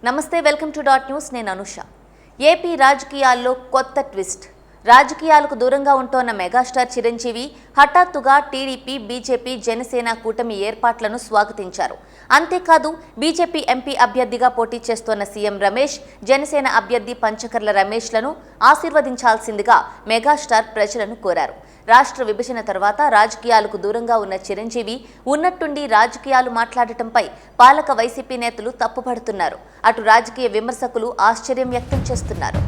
నమస్తే, welcome to dot news. నేను Anusha. AP రాజకీయాల్లో కొత్త ట్విస్ట్. రాజకీయాలకు దూరంగా ఉంటోన్న మెగాస్టార్ చిరంజీవి హఠాత్తుగా టీడీపీ, బీజేపీ, జనసేన కూటమి ఏర్పాట్లను స్వాగతించారు. అంతేకాదు, బీజేపీ ఎంపీ అభ్యర్థిగా పోటీ చేస్తోన్న సీఎం రమేష్, జనసేన అభ్యర్థి పంచకర్ల రమేష్లను ఆశీర్వదించాల్సిందిగా మెగాస్టార్ ప్రజలను కోరారు. రాష్ట్ర విభజన తర్వాత రాజకీయాలకు దూరంగా ఉన్న చిరంజీవి ఉన్నట్టుండి రాజకీయాలు మాట్లాడటంపై పాలక వైసీపీ నేతలు తప్పుపడుతున్నారు. అటు రాజకీయ విమర్శకులు ఆశ్చర్యం వ్యక్తం చేస్తున్నారు.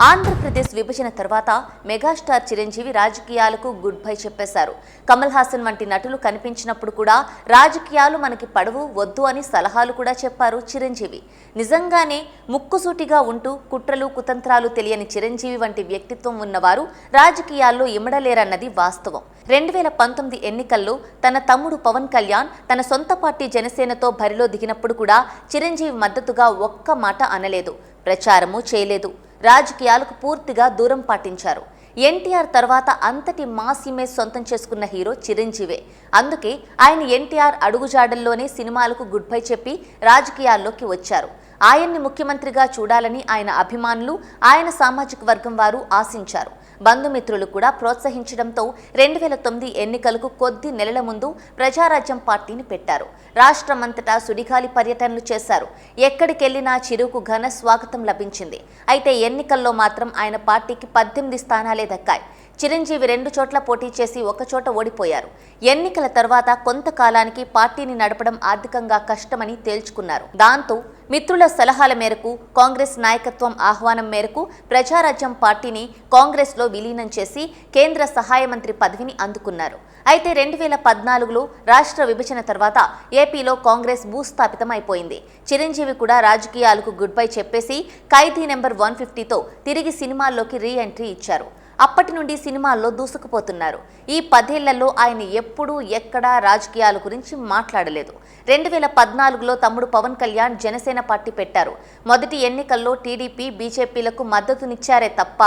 ఆంధ్రప్రదేశ్ విభజన తర్వాత మెగాస్టార్ చిరంజీవి రాజకీయాలకు గుడ్ బై చెప్పేశారు. కమల్ హాసన్ వంటి నటులు కనిపించినప్పుడు కూడా రాజకీయాలు మనకి పడవు, వద్దు అని సలహాలు కూడా చెప్పారు చిరంజీవి. నిజంగానే ముక్కుసూటిగా ఉంటూ కుట్రలు కుతంత్రాలు తెలియని చిరంజీవి వంటి వ్యక్తిత్వం ఉన్నవారు రాజకీయాల్లో ఇమడలేరన్నది వాస్తవం. 2019 ఎన్నికల్లో తన తమ్ముడు పవన్ కళ్యాణ్ తన సొంత పార్టీ జనసేనతో బరిలో దిగినప్పుడు కూడా చిరంజీవి మద్దతుగా ఒక్క మాట అనలేదు, ప్రచారమూ చేయలేదు. రాజకీయాలకు పూర్తిగా దూరం పాటించారు. ఎన్టీఆర్ తర్వాత అంతటి మాస్ ఇమేజ్ సొంతం చేసుకున్న హీరో చిరంజీవే. అందుకే ఆయన ఎన్టీఆర్ అడుగుజాడల్లోనే సినిమాలకు గుడ్ బై చెప్పి రాజకీయాల్లోకి వచ్చారు. ఆయన్ని ముఖ్యమంత్రిగా చూడాలని ఆయన అభిమానులు, ఆయన సామాజిక వర్గం వారు ఆశించారు. బంధుమిత్రులు కూడా ప్రోత్సహించడంతో 2009 ఎన్నికలకు కొద్ది నెలల ముందు ప్రజారాజ్యం పార్టీని పెట్టారు. రాష్ట్రమంతటా సుడిగాలి పర్యటనలు చేశారు. ఎక్కడికెళ్లినా చిరుకు ఘన స్వాగతం లభించింది. అయితే ఎన్నికల్లో మాత్రం ఆయన పార్టీకి 18 స్థానాలే దక్కాయి. చిరంజీవి 2 చోట్ల పోటీ చేసి 1 చోట ఓడిపోయారు. ఎన్నికల తర్వాత కొంతకాలానికి పార్టీని నడపడం ఆర్థికంగా కష్టమని తేల్చుకున్నారు. దాంతో మిత్రుల సలహాల మేరకు, కాంగ్రెస్ నాయకత్వం ఆహ్వానం మేరకు ప్రజారాజ్యం పార్టీని కాంగ్రెస్లో విలీనం చేసి కేంద్ర సహాయ మంత్రి పదవిని అందుకున్నారు. అయితే 2014లో రాష్ట్ర విభజన తర్వాత ఏపీలో కాంగ్రెస్ భూస్థాపితం అయిపోయింది. చిరంజీవి కూడా రాజకీయాలకు గుడ్ బై చెప్పేసి ఖైదీ నెంబర్ 150తో తిరిగి సినిమాల్లోకి రీ ఎంట్రీ ఇచ్చారు. అప్పటి నుండి సినిమాల్లో దూసుకుపోతున్నారు. ఈ 10 ఏళ్లలో ఆయన ఎప్పుడూ ఎక్కడా రాజకీయాల గురించి మాట్లాడలేదు. 2014లో తమ్ముడు పవన్ కళ్యాణ్ జనసేన పార్టీ పెట్టారు. మొదటి ఎన్నికల్లో టీడీపీ, బీజేపీలకు మద్దతునిచ్చారే తప్ప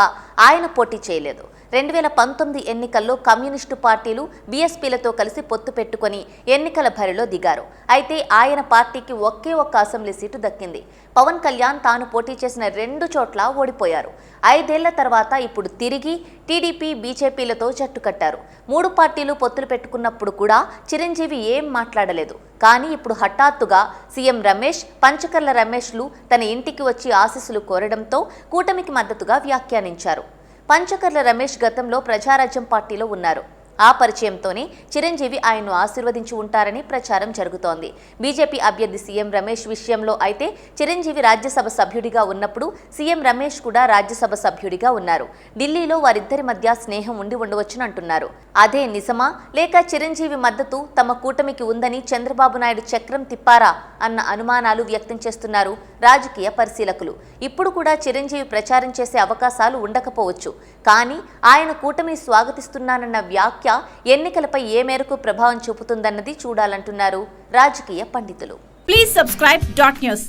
ఆయన పోటీ చేయలేదు. 2019 ఎన్నికల్లో కమ్యూనిస్టు పార్టీలు బీఎస్పీలతో కలిసి పొత్తు పెట్టుకుని ఎన్నికల బరిలో దిగారు. అయితే ఆయన పార్టీకి ఒకే ఒక్క అసెంబ్లీ సీటు దక్కింది. పవన్ కళ్యాణ్ తాను పోటీ చేసిన 2 చోట్ల ఓడిపోయారు. 5 ఏళ్ల తర్వాత ఇప్పుడు తిరిగి టీడీపీ, బీజేపీలతో జట్టు కట్టారు. 3 పార్టీలు పొత్తులు పెట్టుకున్నప్పుడు కూడా చిరంజీవి ఏం మాట్లాడలేదు. కానీ ఇప్పుడు హఠాత్తుగా సీఎం రమేష్, పంచకర్ల రమేష్లు తన ఇంటికి వచ్చి ఆశీస్సులు కోరడంతో కూటమికి మద్దతుగా వ్యాఖ్యానించారు. పంచకర్ల రమేష్ గతంలో ప్రజారాజ్యం పార్టీలో ఉన్నారు. ఆ పరిచయంతోనే చిరంజీవి ఆయన్ను ఆశీర్వదించి ఉంటారని ప్రచారం జరుగుతోంది. బీజేపీ అభ్యర్థి సీఎం రమేష్ విషయంలో అయితే చిరంజీవి రాజ్యసభ సభ్యుడిగా ఉన్నప్పుడు సీఎం రమేష్ కూడా రాజ్యసభ సభ్యుడిగా ఉన్నారు. ఢిల్లీలో వారిద్దరి మధ్య స్నేహం ఉండి ఉండవచ్చునంటున్నారు. అదే నిజమా, లేక చిరంజీవి మద్దతు తమ కూటమికి ఉందని చంద్రబాబు నాయుడు చక్రం తిప్పారా అన్న అనుమానాలు వ్యక్తం చేస్తున్నారు రాజకీయ పరిశీలకులు. ఇప్పుడు కూడా చిరంజీవి ప్రచారం చేసే అవకాశాలు ఉండకపోవచ్చు. కానీ ఆయన కూటమిని స్వాగతిస్తున్నానన్న వ్యాఖ్య ఎన్నికలపై ఏ మేరకు ప్రభావం చూపుతుందన్నది చూడాలంటున్నారు రాజకీయ పండితులు. Please subscribe dot news.